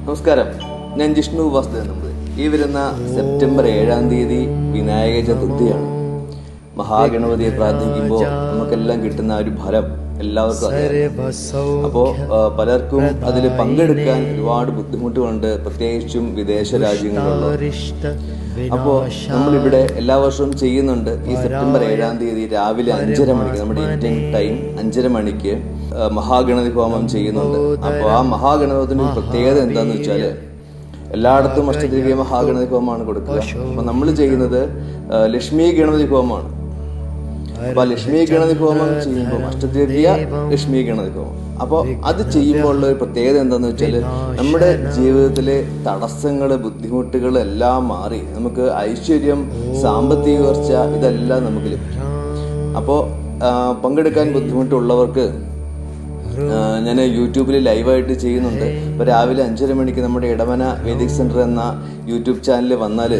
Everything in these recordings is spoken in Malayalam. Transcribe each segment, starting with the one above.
നമസ്കാരം, ഞാൻ ജിഷ്ണു വാസുദേവൻ. ഈ വരുന്ന സെപ്റ്റംബർ 7-ാം തീയതി വിനായക ചതുർത്ഥിയാണ്. മഹാഗണപതിയെ പ്രാർത്ഥിക്കുമ്പോൾ നമുക്കെല്ലാം കിട്ടുന്ന ഒരു ഫലം എല്ലാവർക്കും അറിയാം. അപ്പോൾ പലർക്കും അതിൽ പങ്കെടുക്കാൻ ഒരുപാട് ബുദ്ധിമുട്ടുകളുണ്ട്, പ്രത്യേകിച്ചും വിദേശ രാജ്യങ്ങളിലുള്ളവർ. അപ്പോൾ നമ്മളിവിടെ എല്ലാ വർഷവും ചെയ്യുന്നുണ്ട്. ഈ സെപ്റ്റംബർ 7-ാം തീയതി രാവിലെ 5:30 മണിക്ക്, നമ്മുടെ ഇന്ത്യൻ ടൈം 5:30 മണിക്ക് മഹാഗണപതി ഹോമം ചെയ്യുന്നുണ്ട്. അപ്പോൾ ആ മഹാഗണപതിന്റെ പ്രത്യേകത എന്താന്ന് വെച്ചാൽ, എല്ലായിടത്തും അഷ്ടദ്രവ്യ മഹാഗണപതി ഹോമമാണ് കൊടുക്കുക. അപ്പൊ നമ്മൾ ചെയ്യുന്നത് ലക്ഷ്മി ഗണപതി ഹോമമാണ്. അപ്പൊ ലക്ഷ്മി ഗണപതി ഹോമം ചെയ്യുമ്പോൾ അഷ്ടദ്രവ്യ ലക്ഷ്മി ഗണപതി ഹോമം, അപ്പോൾ അത് ചെയ്യുമ്പോൾ ഉള്ള ഒരു പ്രത്യേകത എന്താന്ന് വെച്ചാൽ, നമ്മുടെ ജീവിതത്തിലെ തടസ്സങ്ങള്, ബുദ്ധിമുട്ടുകൾ എല്ലാം മാറി നമുക്ക് ഐശ്വര്യം, സാമ്പത്തിക ഉയർച്ച ഇതെല്ലാം നമുക്ക് ലഭിക്കും. അപ്പോൾ പങ്കെടുക്കാൻ ബുദ്ധിമുട്ടുള്ളവർക്ക് ഞാൻ യൂട്യൂബിൽ ലൈവായിട്ട് ചെയ്യുന്നുണ്ട്. ഇപ്പോൾ രാവിലെ 5:30 മണിക്ക് നമ്മുടെ ഇടമന വേദിക് സെന്റർ എന്ന യൂട്യൂബ് ചാനൽ വന്നാൽ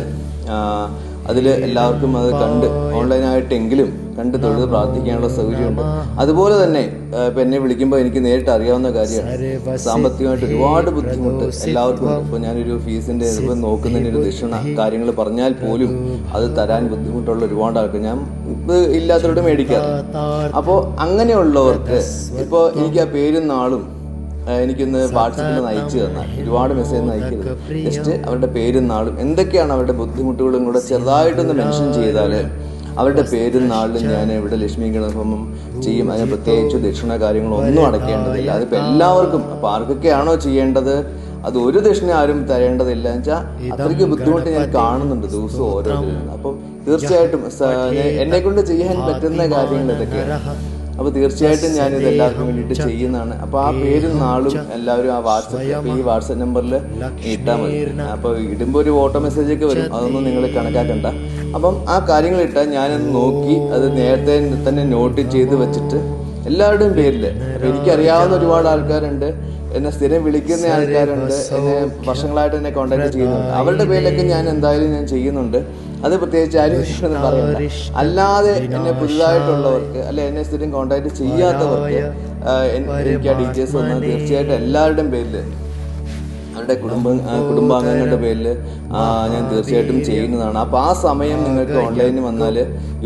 അതിൽ എല്ലാവർക്കും അത് കണ്ട് ഓൺലൈനായിട്ടെങ്കിലും കണ്ട് തൊഴുത് പ്രാർത്ഥിക്കാനുള്ള സൗകര്യമുണ്ട്. അതുപോലെ തന്നെ ഇപ്പം എന്നെ വിളിക്കുമ്പോൾ എനിക്ക് നേരിട്ട് അറിയാവുന്ന കാര്യമാണ്, സാമ്പത്തികമായിട്ട് ഒരുപാട് ബുദ്ധിമുട്ട് എല്ലാവർക്കും ഉണ്ട്. ഇപ്പോൾ ഞാനൊരു ഫീസിൻ്റെ ഇപ്പം നോക്കുന്നതിന് ഒരു ദക്ഷിണ കാര്യങ്ങൾ പറഞ്ഞാൽ പോലും അത് തരാൻ ബുദ്ധിമുട്ടുള്ള ഒരുപാട് ആൾക്ക് ഞാൻ ഇല്ലാത്തവരോട് മേടിക്കാറ്. അപ്പോൾ അങ്ങനെയുള്ളവർക്ക് ഇപ്പോൾ എനിക്ക് ആ പേരും നാളും എനിക്കൊന്ന് വാട്സപ്പിൽ അയച്ചു തന്നാൽ, ഒരുപാട് മെസ്സേജ് അയക്കരുത്, ജസ്റ്റ് അവരുടെ പേരും നാളും എന്തൊക്കെയാണ് അവരുടെ ബുദ്ധിമുട്ടുകളും കൂടെ ചെറുതായിട്ടൊന്ന് മെൻഷൻ ചെയ്താൽ അവരുടെ പേരും നാളിലും ഞാൻ ഇവിടെ ലക്ഷ്മി ഗണഹോമം ചെയ്യും. അതിന് പ്രത്യേകിച്ച് ദക്ഷിണ കാര്യങ്ങളൊന്നും അടയ്ക്കേണ്ടതില്ല. അതിപ്പോൾ എല്ലാവർക്കും, അപ്പോൾ ആർക്കൊക്കെയാണോ ചെയ്യേണ്ടത് അത് ഒരു ദക്ഷിണ ആരും തരേണ്ടതില്ല എന്ന് വെച്ചാൽ അത്രയ്ക്ക് ബുദ്ധിമുട്ട് ഞാൻ കാണുന്നുണ്ട് ദിവസവും ഓരോരുത്തരും. അപ്പം തീർച്ചയായിട്ടും എന്നെ കൊണ്ട് ചെയ്യാൻ പറ്റുന്ന കാര്യങ്ങൾ ഇതൊക്കെയാണ്. അപ്പോൾ തീർച്ചയായിട്ടും ഞാനിത് എല്ലാവർക്കും വേണ്ടിയിട്ട് ചെയ്യുന്നതാണ്. അപ്പോൾ ആ പേരും നാളും എല്ലാവരും ആ ഈ വാട്സപ്പ് നമ്പറിൽ ഇട്ടാൽ മതി. അപ്പോൾ ഇടുമ്പോൾ ഒരു ഓട്ടോ മെസ്സേജ് ഒക്കെ വരും, അതൊന്നും നിങ്ങൾ കണക്കാക്കണ്ട. അപ്പം ആ കാര്യങ്ങൾ ഇട്ടാൽ ഞാനൊന്ന് നോക്കി അത് നേരത്തെ തന്നെ നോട്ട് ചെയ്ത് വെച്ചിട്ട് എല്ലാവരുടെയും പേരിൽ, അപ്പോൾ എനിക്കറിയാവുന്ന ഒരുപാട് ആൾക്കാരുണ്ട്, എന്നെ സ്ഥിരം വിളിക്കുന്ന ആൾക്കാരുണ്ട്, എന്നെ വർഷങ്ങളായിട്ട് എന്നെ കോൺടാക്ട് ചെയ്യുന്നുണ്ട്. അവരുടെ പേരിലൊക്കെ ഞാൻ എന്തായാലും ഞാൻ ചെയ്യുന്നുണ്ട്. അത് പ്രത്യേകിച്ച് ആരും പറയണ്ട. അല്ലാതെ എന്നെ പുതുതായിട്ടുള്ളവർക്ക്, അല്ലെ എന്നെ സ്ഥിരം കോൺടാക്ട് ചെയ്യാത്തവർക്ക് എനിക്ക് ആ ഡീറ്റെയിൽസ് വന്നാൽ തീർച്ചയായിട്ടും എല്ലാവരുടെയും പേരിൽ, അവരുടെ കുടുംബാംഗങ്ങളുടെ പേരിൽ ഞാൻ തീർച്ചയായിട്ടും ചെയ്യുന്നതാണ്. അപ്പോൾ ആ സമയം നിങ്ങൾക്ക് ഓൺലൈനിൽ വന്നാൽ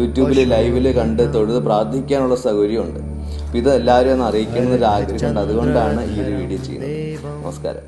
യൂട്യൂബിൽ ലൈവിൽ കണ്ട് തൊഴുത് പ്രാർത്ഥിക്കാനുള്ള സൗകര്യമുണ്ട്. ഇത് എല്ലാവരും ഒന്ന് അറിയിക്കണമെന്നൊരു ആഗ്രഹമുണ്ട്. അതുകൊണ്ടാണ് ഈ ഒരു വീഡിയോ ചെയ്യുന്നത്. നമസ്കാരം.